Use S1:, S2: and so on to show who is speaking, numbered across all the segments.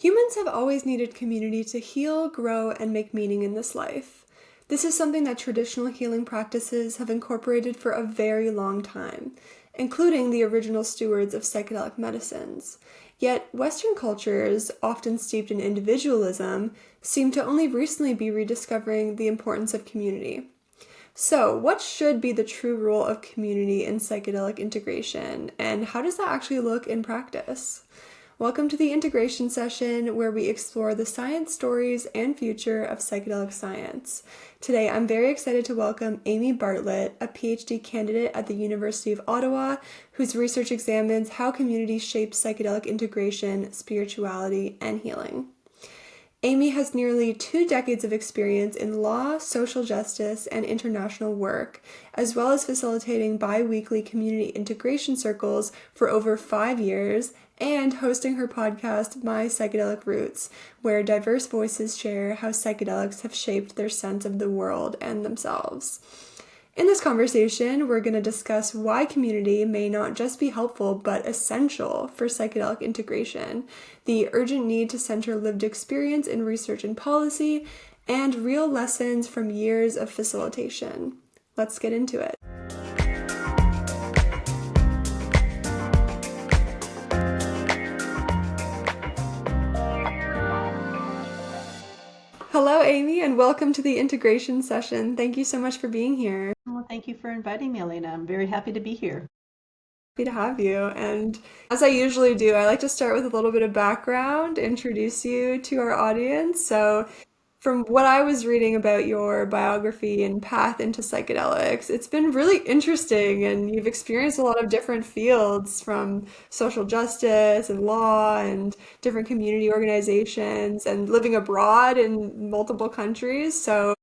S1: Humans have always needed community to heal, grow, and make meaning in this life. This is something that traditional healing practices have incorporated for a very long time, including the original stewards of psychedelic medicines. Yet, Western cultures, often steeped in individualism, seem to only recently be rediscovering the importance of community. So, what should be the true role of community in psychedelic integration, and how does that actually look in practice? Welcome to the integration session where we explore the science, stories, and future of psychedelic science. Today, I'm very excited to welcome Amy Bartlett, a PhD candidate at the University of Ottawa, whose research examines how community shapes psychedelic integration, spirituality, and healing. Amy has nearly 2 decades of experience in law, social justice, and international work, as well as facilitating bi-weekly community integration circles for over 5 years and hosting her podcast, My Psychedelic Roots, where diverse voices share how psychedelics have shaped their sense of the world and themselves. In this conversation, we're going to discuss why community may not just be helpful but essential for psychedelic integration, the urgent need to center lived experience in research and policy, and real lessons from years of facilitation. Let's get into it. Hello, Amy, and welcome to the integration session. Thank you so much for being here.
S2: Well, thank you for inviting me, Elena. I'm very happy to be here.
S1: Happy to have you. And as I usually do, I like to start with a little bit of background, introduce you to our audience. So, from what I was reading about your biography and path into psychedelics, it's been really interesting, and you've experienced a lot of different fields from social justice and law and different community organizations and living abroad in multiple countries. So,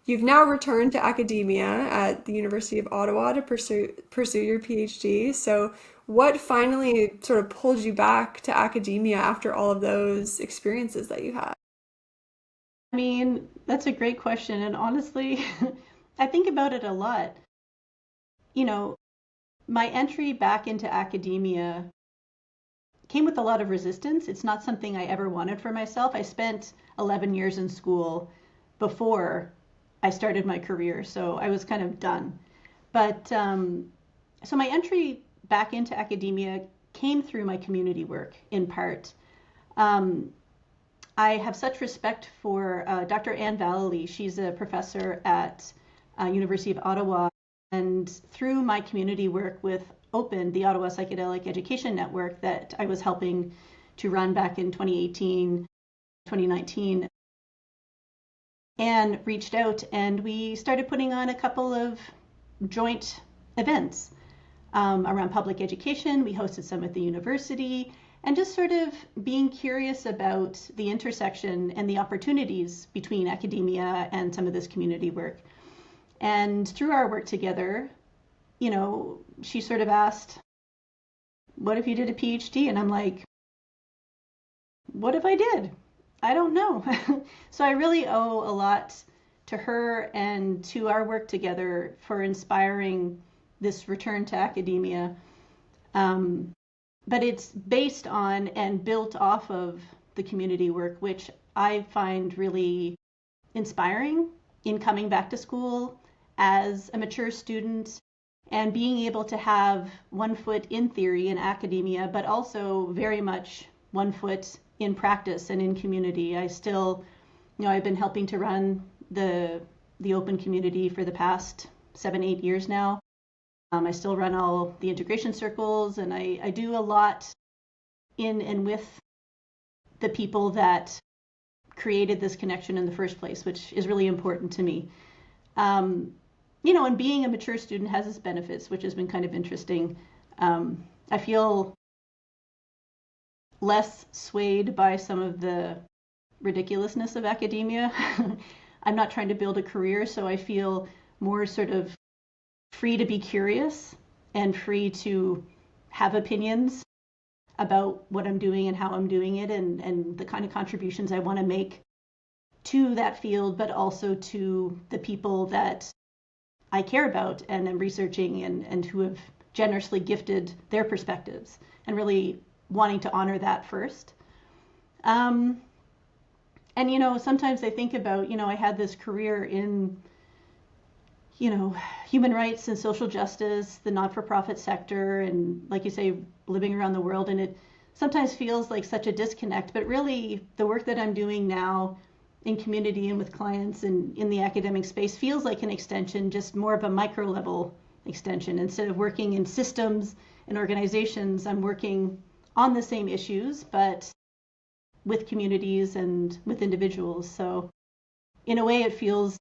S1: you've now returned to academia at the University of Ottawa to pursue your PhD. So, what finally sort of pulled you back to academia after all of those experiences that you had?
S2: That's a great question. And honestly, I think about it a lot. You know, my entry back into academia came with a lot of resistance. It's not something I ever wanted for myself. I spent 11 years in school before I started my career, so I was kind of done. But so my entry back into academia came through my community work in part. Um, I have such respect for Dr. Anne Vallely. She's a professor at University of Ottawa, and through my community work with OPEN, the Ottawa Psychedelic Education Network that I was helping to run back in 2018, 2019, Anne reached out and we started putting on a couple of joint events around public education. We hosted some at the university, and just sort of being curious about the intersection and the opportunities between academia and some of this community work. And through our work together, she sort of asked, what if you did a PhD? And I'm like, what if I did? I don't know. So I really owe a lot to her and to our work together for inspiring this return to academia. But it's based on and built off of the community work, which I find really inspiring in coming back to school as a mature student and being able to have one foot in theory in academia, but also very much one foot in practice and in community. I still, I've been helping to run the open community for the past 7-8 years now. I still run all the integration circles, and I do a lot in and with the people that created this connection in the first place, which is really important to me. And being a mature student has its benefits, which has been kind of interesting. I feel less swayed by some of the ridiculousness of academia. I'm not trying to build a career, so I feel more sort of free to be curious and free to have opinions about what I'm doing and how I'm doing it, and the kind of contributions I want to make to that field, but also to the people that I care about and am researching and who have generously gifted their perspectives, and really wanting to honor that first. And, sometimes I think about, I had this career in, human rights and social justice, the not-for-profit sector, and like you say, living around the world. And it sometimes feels like such a disconnect. But really, the work that I'm doing now in community and with clients and in the academic space feels like an extension, just more of a micro level extension. Instead of working in systems and organizations, I'm working on the same issues, but with communities and with individuals. So in a way, it feels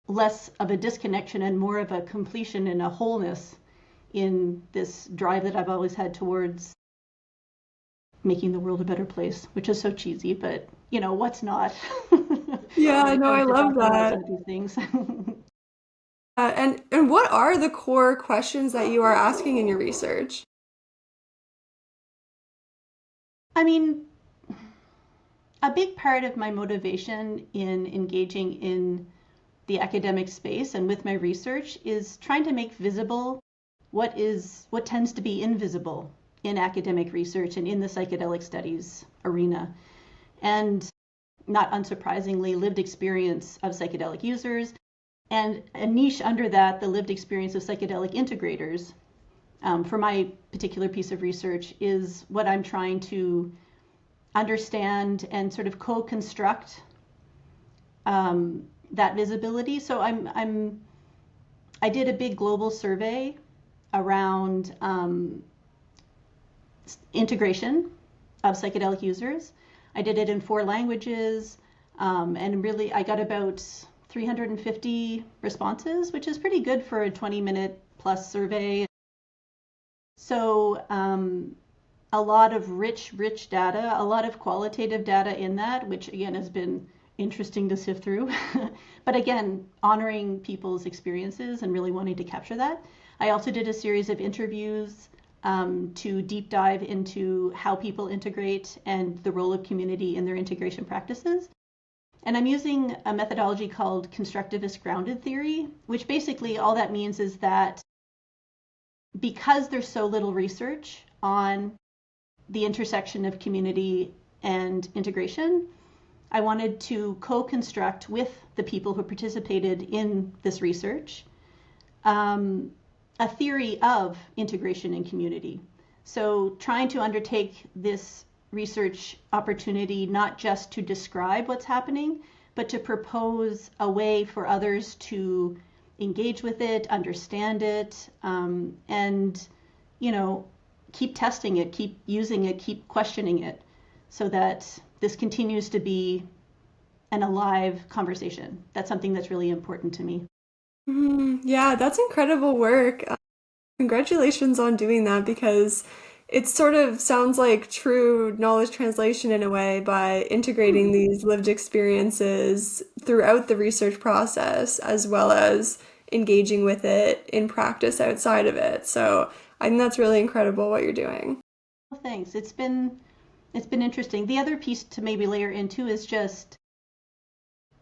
S2: less of a disconnection and more of a completion and a wholeness in this drive that I've always had towards making the world a better place, which is so cheesy, but what's not?
S1: Yeah, no, I love
S2: about
S1: that.
S2: some of these things.
S1: And what are the core questions that you are asking in your research?
S2: I mean, a big part of my motivation in engaging in the academic space and with my research is trying to make visible what tends to be invisible in academic research and in the psychedelic studies arena. And not unsurprisingly, lived experience of psychedelic users, and a niche under that, the lived experience of psychedelic integrators. For my particular piece of research is what I'm trying to understand and sort of co-construct that visibility. So I did a big global survey around integration of psychedelic users. I did it in 4 languages, and really I got about 350 responses, which is pretty good for a 20-minute plus survey. So a lot of rich data, a lot of qualitative data in that, which again has been interesting to sift through. But again, honoring people's experiences and really wanting to capture that. I also did a series of interviews to deep dive into how people integrate and the role of community in their integration practices. And I'm using a methodology called constructivist grounded theory, which basically all that means is that because there's so little research on the intersection of community and integration, I wanted to co-construct with the people who participated in this research a theory of integration and community. So trying to undertake this research opportunity not just to describe what's happening, but to propose a way for others to engage with it, understand it, and keep testing it, keep using it, keep questioning it, so that this continues to be an alive conversation. That's something that's really important to me.
S1: Yeah, that's incredible work. Congratulations on doing that because it sort of sounds like true knowledge translation in a way by integrating
S2: Hmm.
S1: these lived experiences throughout the research process as well as engaging with it in practice outside of it. So I think that's really incredible what you're doing.
S2: Well, thanks. It's been interesting. The other piece to maybe layer into is just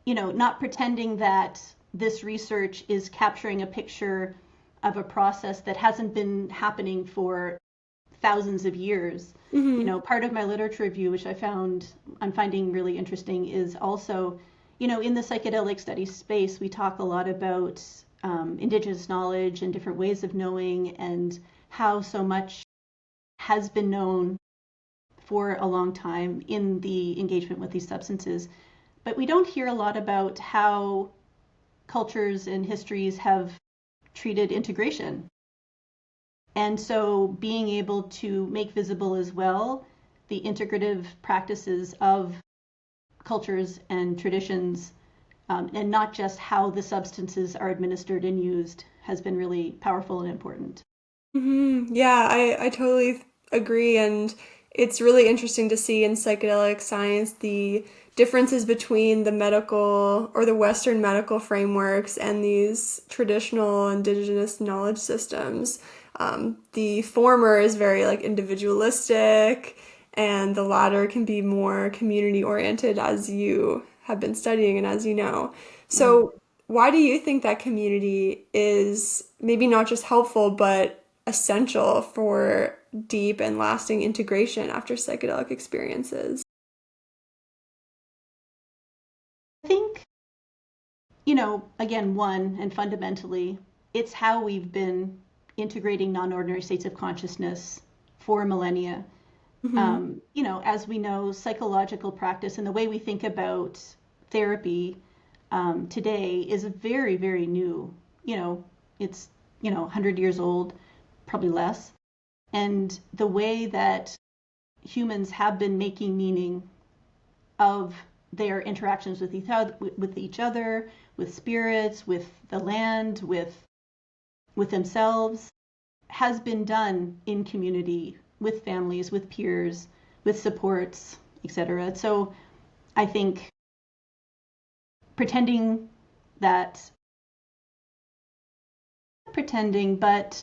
S2: not pretending that this research is capturing a picture of a process that hasn't been happening for thousands of years.
S1: Hmm.
S2: Part of my literature review, which I'm finding really interesting, is also, in the psychedelic studies space, we talk a lot about Indigenous knowledge and different ways of knowing and how so much has been known for a long time in the engagement with these substances. But we don't hear a lot about how cultures and histories have treated integration. And so being able to make visible as well the integrative practices of cultures and traditions, and not just how the substances are administered and used, has been really powerful and important.
S1: Yeah, I totally agree. And it's really interesting to see in psychedelic science the differences between the medical or the Western medical frameworks and these traditional indigenous knowledge systems. The former is very like individualistic, and the latter can be more community oriented, as you have been studying and as you know.
S2: Mm.
S1: So, why do you think that community is maybe not just helpful, but essential for deep and lasting integration after psychedelic experiences?
S2: I think, again, one, and fundamentally, it's how we've been integrating non-ordinary states of consciousness for millennia.
S1: Mm-hmm.
S2: As we know, psychological practice and the way we think about therapy today is very, very new. It's, 100 years old, probably less. And the way that humans have been making meaning of their interactions with each other, with spirits, with the land, with themselves, has been done in community, with families, with peers, with supports, etc. So I think that pretending, but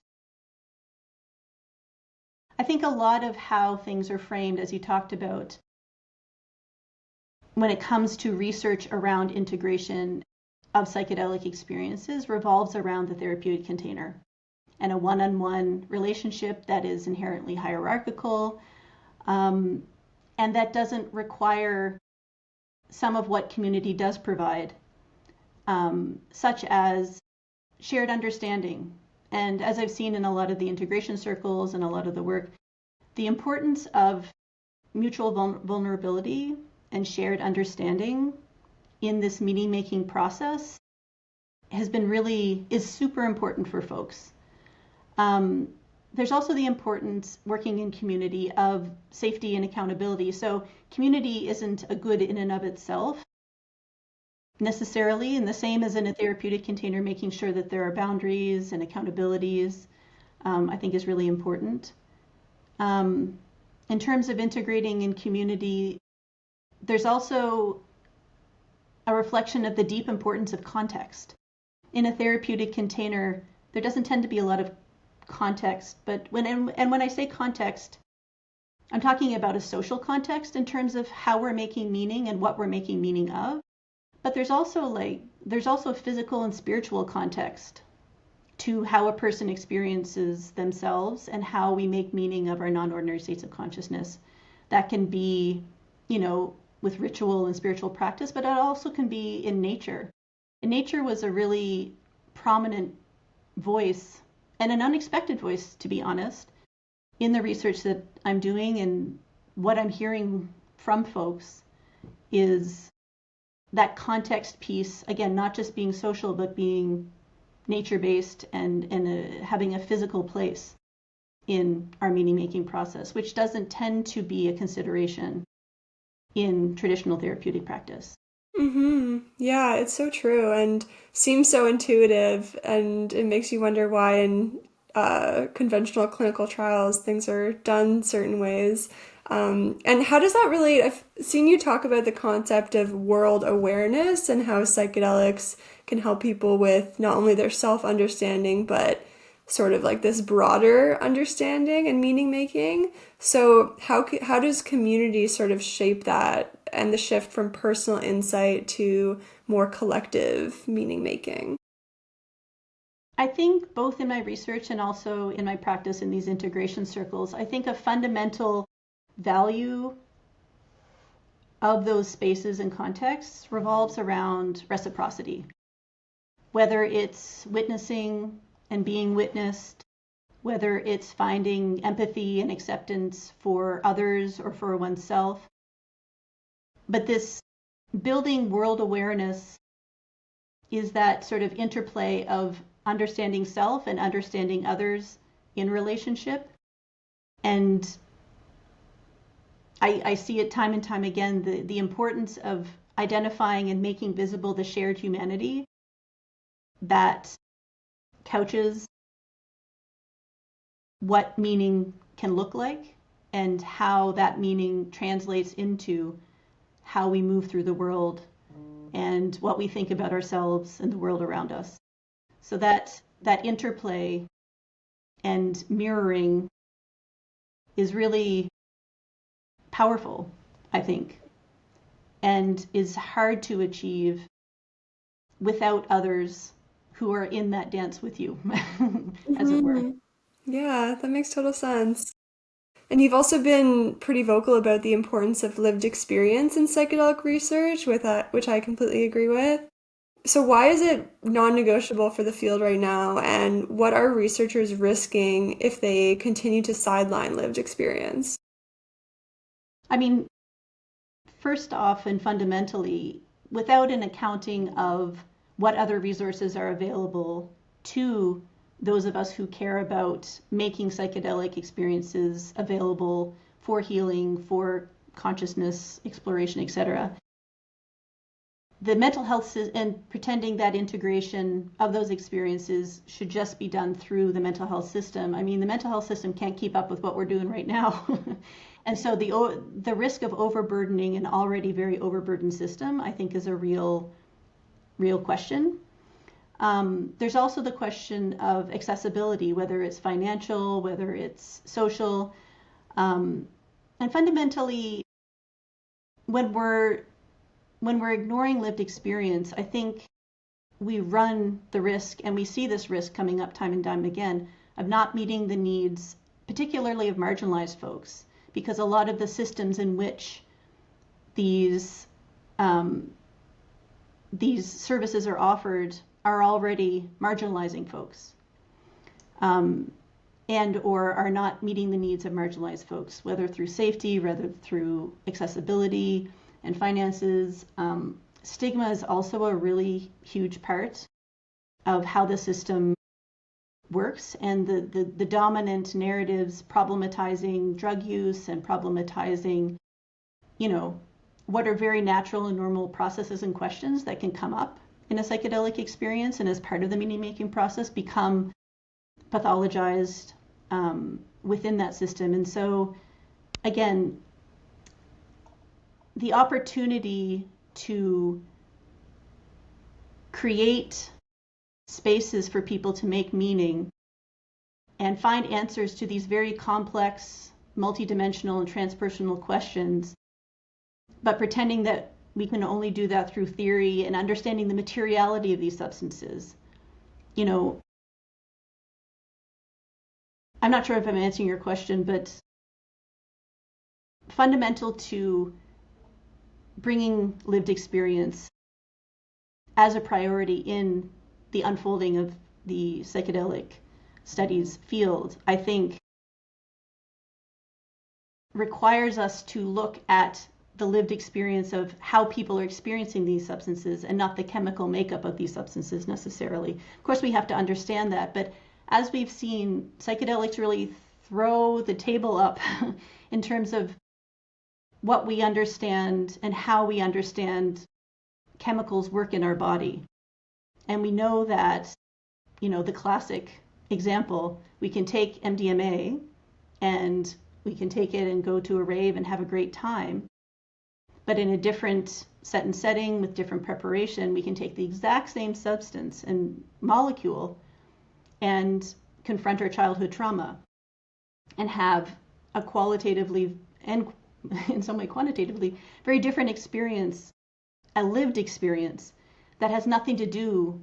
S2: I think a lot of how things are framed, as you talked about, when it comes to research around integration of psychedelic experiences, revolves around the therapeutic container and a one-on-one relationship that is inherently hierarchical, and that doesn't require some of what community does provide, such as shared understanding. And as I've seen in a lot of the integration circles and a lot of the work, the importance of mutual vulnerability and shared understanding in this meaning-making process is super important for folks. There's also the importance, working in community, of safety and accountability. So community isn't a good in and of itself necessarily, and the same as in a therapeutic container, making sure that there are boundaries and accountabilities, I think is really important. In terms of integrating in community, there's also a reflection of the deep importance of context. In a therapeutic container, there doesn't tend to be a lot of context, but when I say context, I'm talking about a social context in terms of how we're making meaning and what we're making meaning of. But there's also physical and spiritual context to how a person experiences themselves and how we make meaning of our non-ordinary states of consciousness. That can be, with ritual and spiritual practice, but it also can be in nature. And nature was a really prominent voice, and an unexpected voice, to be honest, in the research that I'm doing. And what I'm hearing from folks is that context piece, again, not just being social, but being nature-based and having a physical place in our meaning-making process, which doesn't tend to be a consideration in traditional therapeutic practice.
S1: Mm-hmm. Yeah, it's so true and seems so intuitive, and it makes you wonder why in conventional clinical trials things are done certain ways. And how does that relate? I've seen you talk about the concept of world awareness and how psychedelics can help people with not only their self-understanding, but sort of like this broader understanding and meaning making. So how does community sort of shape that and the shift from personal insight to more collective meaning making?
S2: I think both in my research and also in my practice in these integration circles, I think a fundamental value of those spaces and contexts revolves around reciprocity. Whether it's witnessing and being witnessed, whether it's finding empathy and acceptance for others or for oneself. But this building world awareness is that sort of interplay of understanding self and understanding others in relationship. And I see it time and time again, the importance of identifying and making visible the shared humanity that couches what meaning can look like and how that meaning translates into how we move through the world and what we think about ourselves and the world around us. So that interplay and mirroring is really powerful, I think, and is hard to achieve without others who are in that dance with you, as it were.
S1: Mm-hmm. Yeah, that makes total sense. And you've also been pretty vocal about the importance of lived experience in psychedelic research, which I completely agree with. So why is it non-negotiable for the field right now, and what are researchers risking if they continue to sideline lived experience?
S2: I mean, first off and fundamentally, without an accounting of what other resources are available to those of us who care about making psychedelic experiences available for healing, for consciousness exploration, etc., the mental health and pretending that integration of those experiences should just be done through the mental health system. I mean, the mental health system can't keep up with what we're doing right now. And so the risk of overburdening an already very overburdened system, I think, is a real question. There's also the question of accessibility, whether it's financial, whether it's social. And fundamentally, when we're ignoring lived experience, I think we run the risk, and we see this risk coming up time and time again, of not meeting the needs, particularly of marginalized folks, because a lot of the systems in which these services are offered are already marginalizing folks, and or are not meeting the needs of marginalized folks, whether through safety, whether through accessibility and finances. Stigma is also a really huge part of how the system works, and the dominant narratives problematizing drug use and problematizing, what are very natural and normal processes and questions that can come up in a psychedelic experience and as part of the meaning-making process become pathologized within that system. And so, again, the opportunity to create spaces for people to make meaning and find answers to these very complex, multidimensional and transpersonal questions, but pretending that we can only do that through theory and understanding the materiality of these substances. I'm not sure if I'm answering your question, but fundamental to bringing lived experience as a priority in the unfolding of the psychedelic studies field, I think, requires us to look at the lived experience of how people are experiencing these substances and not the chemical makeup of these substances necessarily. Of course, we have to understand that, but as we've seen, psychedelics really throw the table up in terms of what we understand and how we understand chemicals work in our body. And we know that, the classic example, we can take MDMA and we can take it and go to a rave and have a great time. But in a different set and setting with different preparation, we can take the exact same substance and molecule and confront our childhood trauma and have a qualitatively and in some way quantitatively very different experience, a lived experience that has nothing to do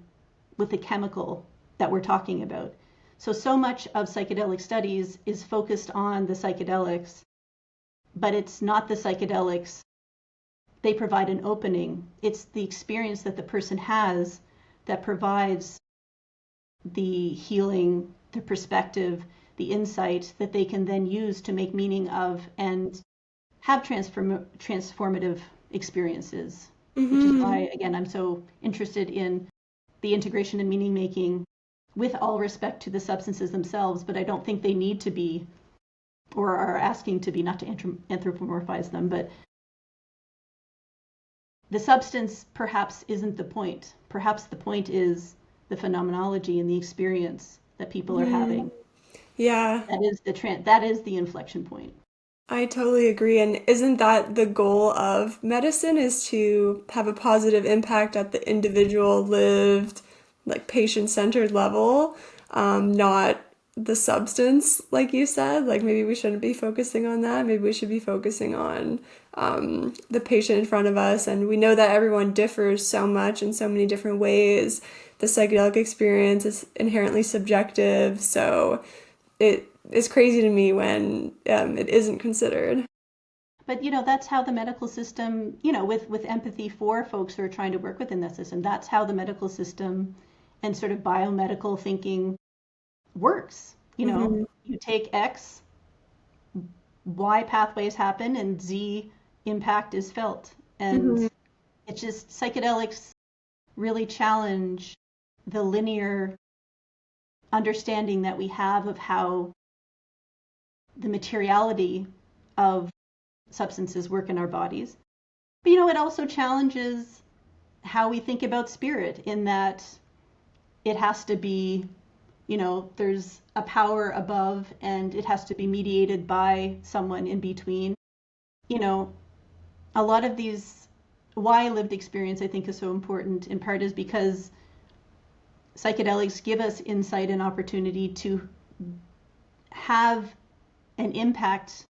S2: with the chemical that we're talking about. So much of psychedelic studies is focused on the psychedelics, but it's not the psychedelics. They provide an opening. It's the experience that the person has that provides the healing, the perspective, the insight that they can then use to make meaning of and have transformative experiences.
S1: Mm-hmm.
S2: Which is why, again, I'm so interested in the integration and meaning making with all respect to the substances themselves, but I don't think they need to be, or are asking to be, not to anthropomorphize them, but the substance perhaps isn't the point. Perhaps the point is the phenomenology and the experience that people are having.
S1: Yeah.
S2: That is the inflection point.
S1: I totally agree. And isn't that the goal of medicine, is to have a positive impact at the individual lived, like patient-centered level, not the substance, like you said. Like maybe we shouldn't be focusing on that. Maybe we should be focusing on the patient in front of us. And we know that everyone differs so much in so many different ways. The psychedelic experience is inherently subjective, so it is crazy to me when it isn't considered.
S2: But, that's how the medical system, with empathy for folks who are trying to work within that system, that's how the medical system and sort of biomedical thinking works. You take X, Y pathways happen, and Z impact is felt. And it's just psychedelics really challenge the linear understanding that we have of how the materiality of substances work in our bodies. But it also challenges how we think about spirit, in that it has to be, there's a power above and it has to be mediated by someone in between. A lot of these, why lived experience I think is so important in part is because psychedelics give us insight and opportunity to have an impact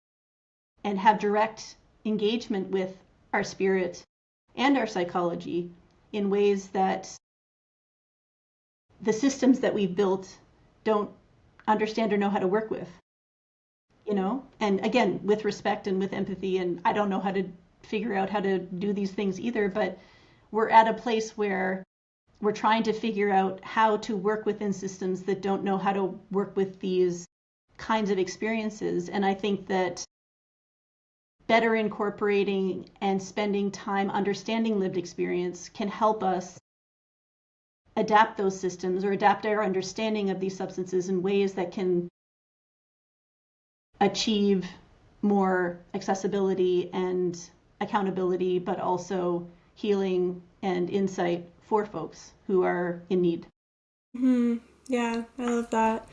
S2: and have direct engagement with our spirit and our psychology in ways that the systems that we've built don't understand or know how to work with. And again, with respect and with empathy, and I don't know how to figure out how to do these things either, but we're at a place where we're trying to figure out how to work within systems that don't know how to work with these kinds of experiences. And I think that better incorporating and spending time understanding lived experience can help us adapt those systems or adapt our understanding of these substances in ways that can achieve more accessibility and accountability, but also healing and insight for folks who are in need.
S1: Yeah, I love that.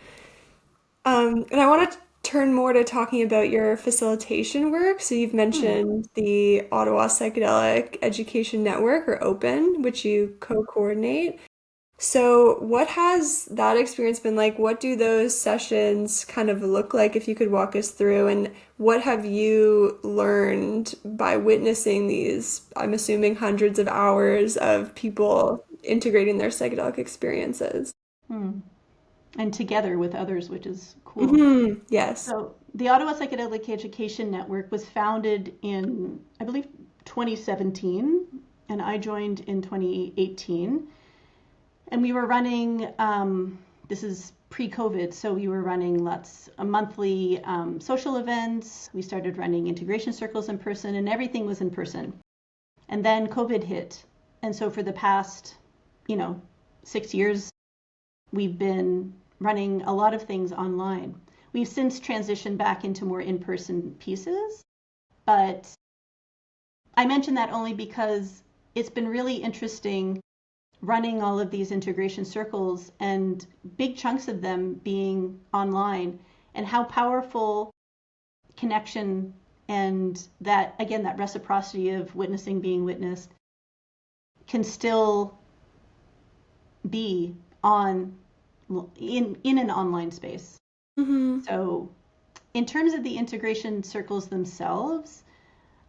S1: And I want to turn more to talking about your facilitation work. So you've mentioned the Ottawa Psychedelic Education Network, or OPEN, which you co-coordinate. So what has that experience been like? What do those sessions kind of look like, if you could walk us through? And what have you learned by witnessing these, I'm assuming, hundreds of hours of people integrating their psychedelic experiences?
S2: And together with others, which is cool.
S1: Yes.
S2: So the Ottawa Psychedelic Education Network was founded in, I believe, 2017, and I joined in 2018. And we were running, this is pre-COVID, so we were running monthly social events. We started running integration circles in person, and everything was in person. And then COVID hit. And so for the past, 6 years, we've been running a lot of things online. We've since transitioned back into more in-person pieces, but I mention that only because it's been really interesting running all of these integration circles and big chunks of them being online, and how powerful connection and that, again, that reciprocity of witnessing being witnessed can still be in an online space. So in terms of the integration circles themselves,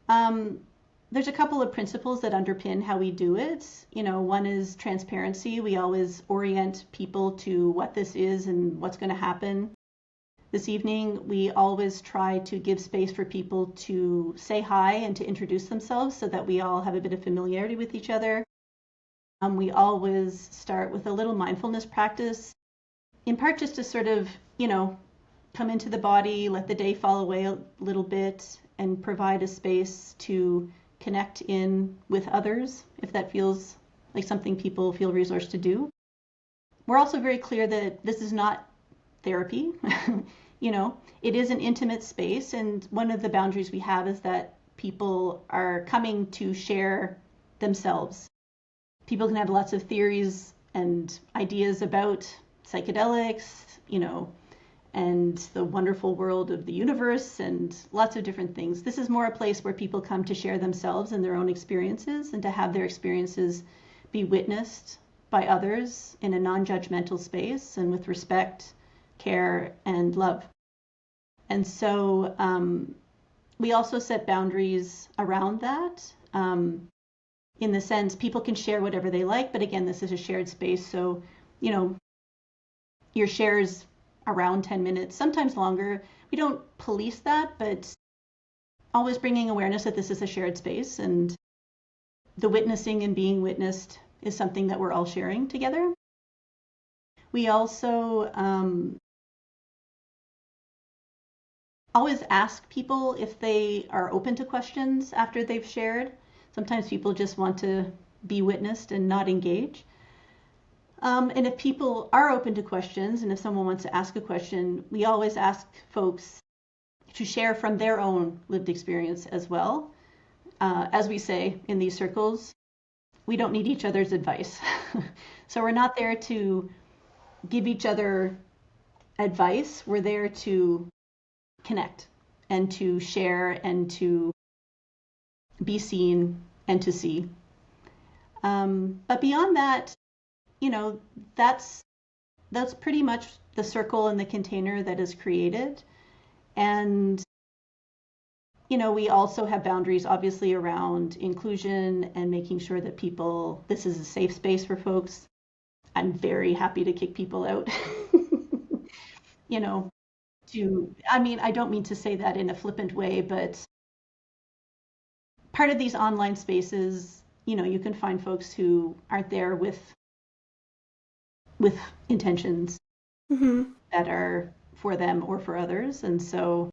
S2: there's a couple of principles that underpin how we do it. One is transparency. We always orient people to what this is and what's going to happen this evening. We always try to give space for people to say hi and to introduce themselves so that we all have a bit of familiarity with each other. We always start with a little mindfulness practice, in part just to sort of, come into the body, let the day fall away a little bit, and provide a space to connect in with others if that feels like something people feel resourced to do. We're also very clear that this is not therapy. It is an intimate space, and one of the boundaries we have is that people are coming to share themselves. People can have lots of theories and ideas about psychedelics, and the wonderful world of the universe and lots of different things. This is more a place where people come to share themselves and their own experiences, and to have their experiences be witnessed by others in a non-judgmental space and with respect, care, and love. And so we also set boundaries around that, in the sense people can share whatever they like, but again, this is a shared space, so your shares around 10 minutes, sometimes longer. We don't police that, but always bringing awareness that this is a shared space, and the witnessing and being witnessed is something that we're all sharing together. We also always ask people if they are open to questions after they've shared. Sometimes people just want to be witnessed and not engage. And if people are open to questions, and if someone wants to ask a question, we always ask folks to share from their own lived experience as well. As we say in these circles, we don't need each other's advice. So we're not there to give each other advice. We're there to connect and to share and to be seen and to see. But beyond that, that's pretty much the circle and the container that is created. And we also have boundaries, obviously, around inclusion and making sure that this is a safe space for folks. I'm very happy to kick people out. I don't mean to say that in a flippant way, but part of these online spaces, you can find folks who aren't there with intentions that are for them or for others. And so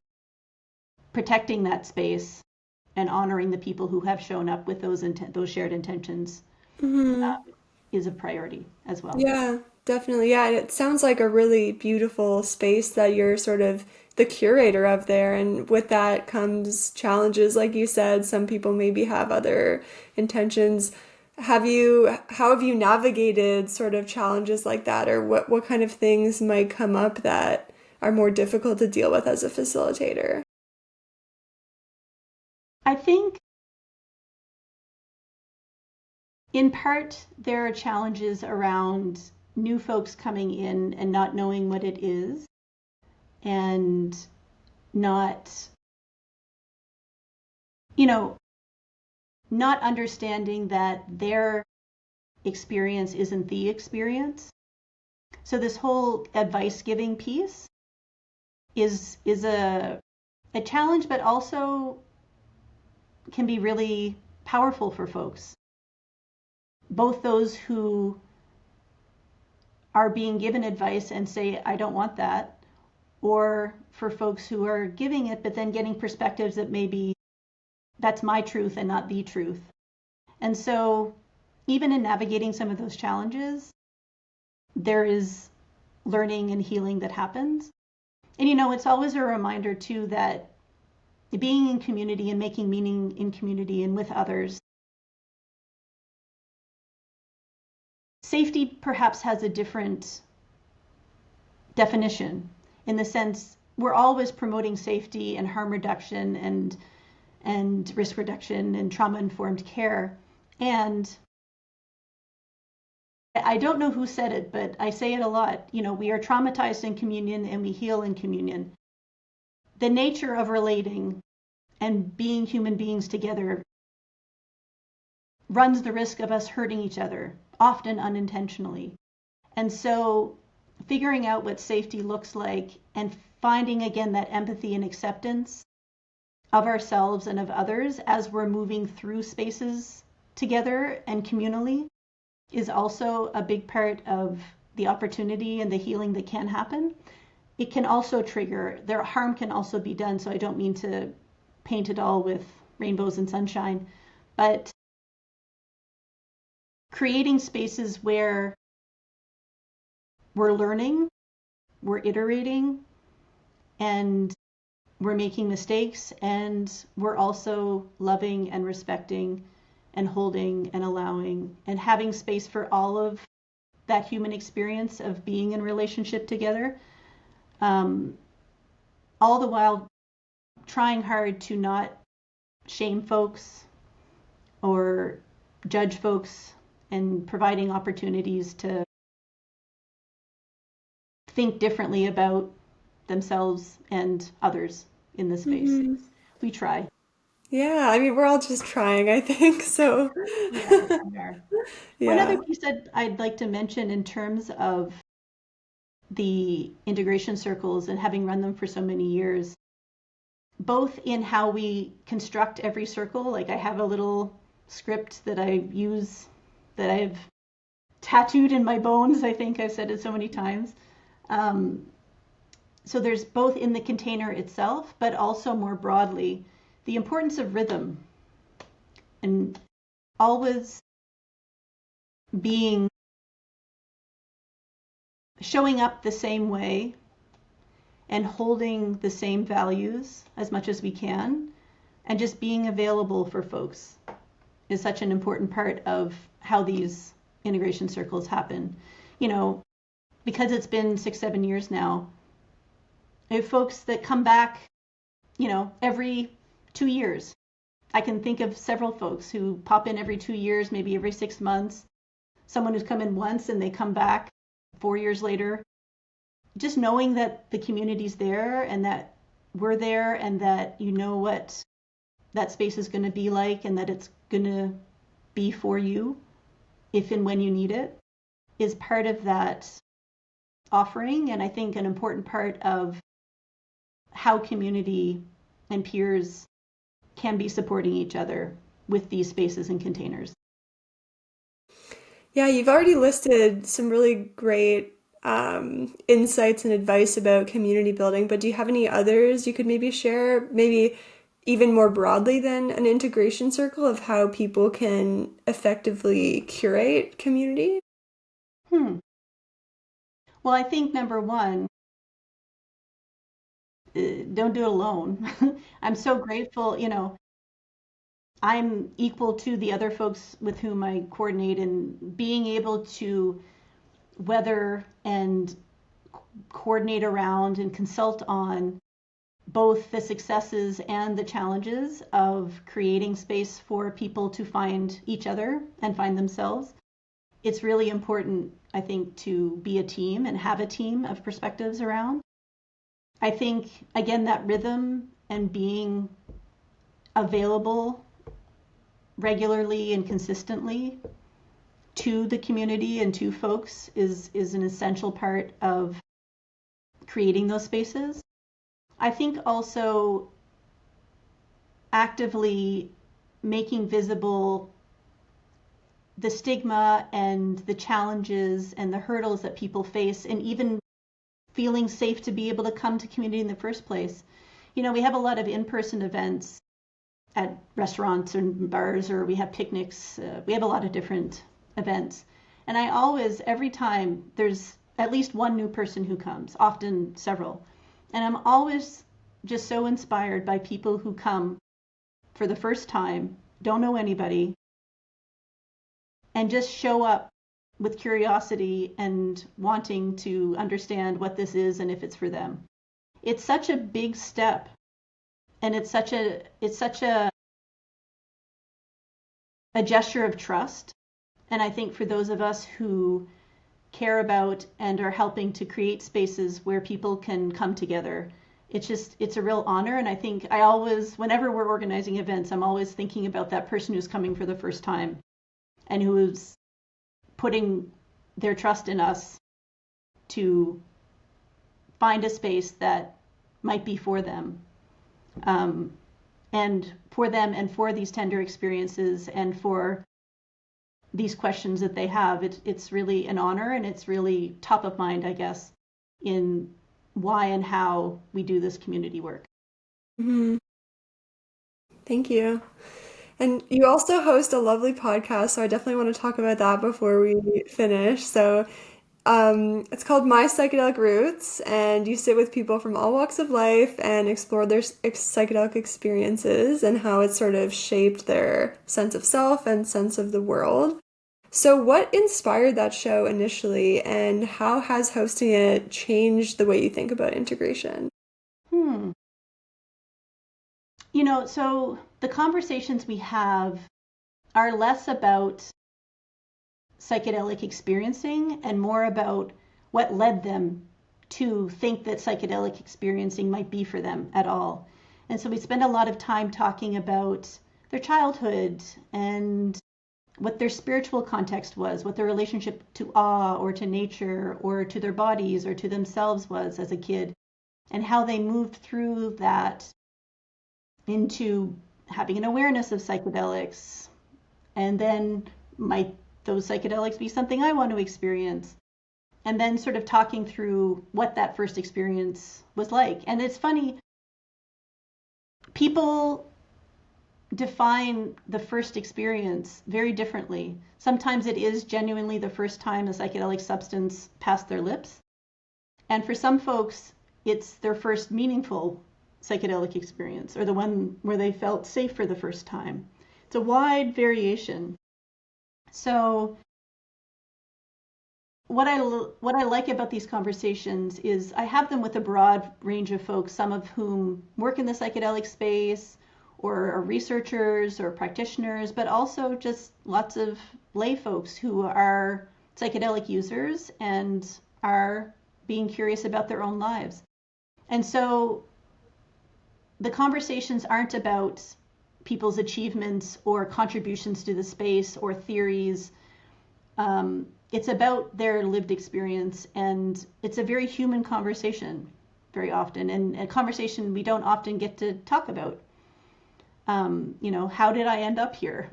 S2: protecting that space and honoring the people who have shown up with those shared intentions is a priority as well.
S1: Yeah, definitely. Yeah, and it sounds like a really beautiful space that you're sort of the curator of there. And with that comes challenges, like you said. Some people maybe have other intentions. How have you navigated sort of challenges like that, or what kind of things might come up that are more difficult to deal with as a facilitator?
S2: I think in part there are challenges around new folks coming in and not knowing what it is, and not understanding that their experience isn't the experience. So this whole advice giving piece is a challenge, but also can be really powerful for folks. Both those who are being given advice and say, I don't want that, or for folks who are giving it, but then getting perspectives that maybe that's my truth and not the truth. And so even in navigating some of those challenges, there is learning and healing that happens. And it's always a reminder too that being in community and making meaning in community and with others, safety perhaps has a different definition, in the sense we're always promoting safety and harm reduction and risk reduction and trauma-informed care. And I don't know who said it, but I say it a lot. We are traumatized in communion and we heal in communion. The nature of relating and being human beings together runs the risk of us hurting each other, often unintentionally. And so figuring out what safety looks like and finding again that empathy and acceptance of ourselves and of others as we're moving through spaces together and communally is also a big part of the opportunity and the healing that can happen. It can also trigger, their harm can also be done, so I don't mean to paint it all with rainbows and sunshine, but creating spaces where we're learning, we're iterating, and we're making mistakes, and we're also loving and respecting and holding and allowing and having space for all of that human experience of being in relationship together. All the while trying hard to not shame folks or judge folks, and providing opportunities to think differently about themselves and others in this space. We try.
S1: Yeah, I mean, we're all just trying, I think. So,
S2: We are.
S1: yeah.
S2: One other piece I'd like to mention in terms of the integration circles and having run them for so many years, both in how we construct every circle. Like I have a little script that I use that I've tattooed in my bones. I think I've said it so many times. So there's both in the container itself, but also more broadly, the importance of rhythm and always showing up the same way and holding the same values as much as we can, and just being available for folks is such an important part of how these integration circles happen. Because it's been 6-7 years now, I have folks that come back, every 2 years. I can think of several folks who pop in every 2 years, maybe every 6 months. Someone who's come in once and they come back 4 years later. Just knowing that the community's there and that we're there and that you know what that space is going to be like and that it's going to be for you if and when you need it is part of that offering, and I think an important part of how community and peers can be supporting each other with these spaces and containers.
S1: Yeah, you've already listed some really great insights and advice about community building, but do you have any others you could maybe share, maybe even more broadly than an integration circle, of how people can effectively curate community?
S2: Well, I think number one, don't do it alone. I'm so grateful, I'm equal to the other folks with whom I coordinate, and being able to weather and coordinate around and consult on both the successes and the challenges of creating space for people to find each other and find themselves. It's really important, I think, to be a team and have a team of perspectives around. I think, again, that rhythm and being available regularly and consistently to the community and to folks is an essential part of creating those spaces. I think also actively making visible the stigma and the challenges and the hurdles that people face, and even feeling safe to be able to come to community in the first place. We have a lot of in-person events at restaurants and bars, or we have picnics. We have a lot of different events. And I always, every time, there's at least one new person who comes, often several. And I'm always just so inspired by people who come for the first time, don't know anybody, and just show up with curiosity and wanting to understand what this is and if it's for them. It's such a big step, and it's such a gesture of trust. And I think for those of us who care about and are helping to create spaces where people can come together, it's a real honor. And I think I always, whenever we're organizing events, I'm always thinking about that person who's coming for the first time and who's putting their trust in us to find a space that might be for them, and for them and for these tender experiences and for these questions that they have. It's really an honor, and it's really top of mind, I guess, in why and how we do this community work.
S1: Mm-hmm. Thank you. And you also host a lovely podcast, so I definitely want to talk about that before we finish. So it's called My Psychedelic Roots, and you sit with people from all walks of life and explore their psychedelic experiences and how it sort of shaped their sense of self and sense of the world. So what inspired that show initially, and how has hosting it changed the way you think about integration?
S2: So the conversations we have are less about psychedelic experiencing and more about what led them to think that psychedelic experiencing might be for them at all. And so we spend a lot of time talking about their childhood and what their spiritual context was, what their relationship to awe or to nature or to their bodies or to themselves was as a kid, and how they moved through that into having an awareness of psychedelics. And then might those psychedelics be something I want to experience? And then sort of talking through what that first experience was like. And it's funny, people define the first experience very differently. Sometimes it is genuinely the first time a psychedelic substance passed their lips. And for some folks, it's their first meaningful psychedelic experience, or the one where they felt safe for the first time. It's a wide variation. So what I like about these conversations is I have them with a broad range of folks, some of whom work in the psychedelic space or are researchers or practitioners, but also just lots of lay folks who are psychedelic users and are being curious about their own lives. And so the conversations aren't about people's achievements or contributions to the space or theories. It's about their lived experience, and it's a very human conversation very often, and a conversation we don't often get to talk about. How did I end up here?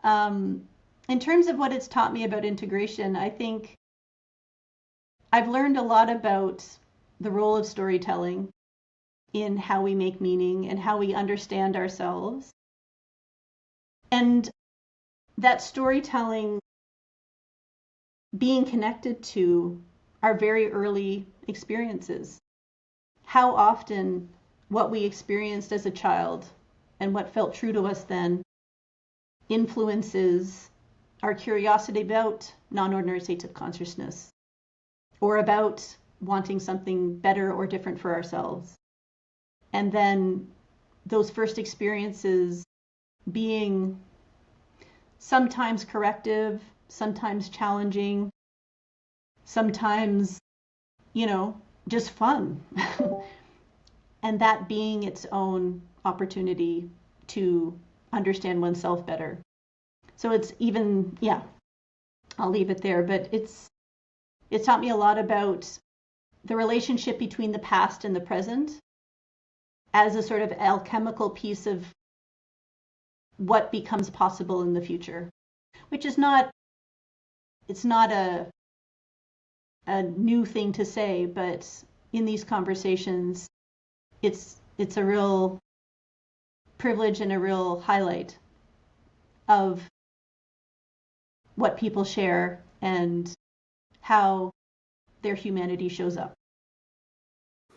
S2: In terms of what it's taught me about integration, I think I've learned a lot about the role of storytelling in how we make meaning and how we understand ourselves. And that storytelling being connected to our very early experiences. How often what we experienced as a child and what felt true to us then influences our curiosity about non-ordinary states of consciousness or about wanting something better or different for ourselves. And then those first experiences being sometimes corrective, sometimes challenging, sometimes, just fun. And that being its own opportunity to understand oneself better. So it's even, I'll leave it there, but it's taught me a lot about the relationship between the past and the present as a sort of alchemical piece of what becomes possible in the future, which is it's not a new thing to say, but in these conversations, it's a real privilege and a real highlight of what people share and how their humanity shows up.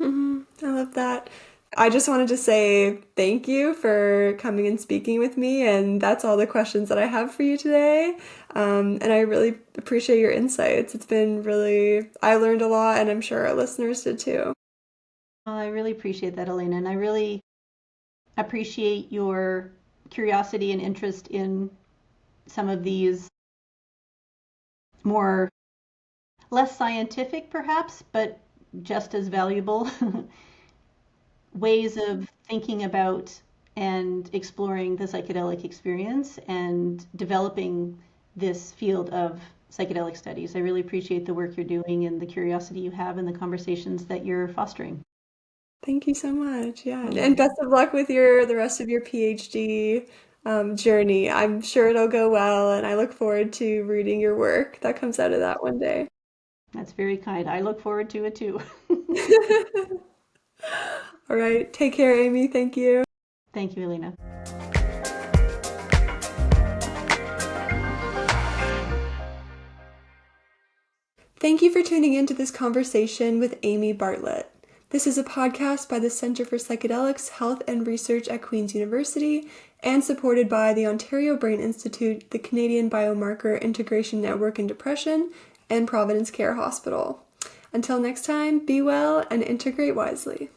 S1: I love that. I just wanted to say thank you for coming and speaking with me, and that's all the questions that I have for you today. And I really appreciate your insights. It's been I learned a lot, and I'm sure our listeners did too.
S2: Well, I really appreciate that, Elena, and I really appreciate your curiosity and interest in some of these less scientific perhaps, but just as valuable ways of thinking about and exploring the psychedelic experience and developing this field of psychedelic studies. I really appreciate the work you're doing and the curiosity you have and the conversations that you're fostering.
S1: Thank you so much. Yeah, and best of luck with the rest of your PhD journey. I'm sure it'll go well, and I look forward to reading your work that comes out of that one day.
S2: That's very kind. I look forward to it too.
S1: All right. Take care, Amy. Thank you.
S2: Thank you, Elena.
S1: Thank you for tuning in to this conversation with Amy Bartlett. This is a podcast by the Centre for Psychedelics, Health and Research at Queen's University and supported by the Ontario Brain Institute, the Canadian Biomarker Integration Network in Depression, and Providence Care Hospital. Until next time, be well and integrate wisely.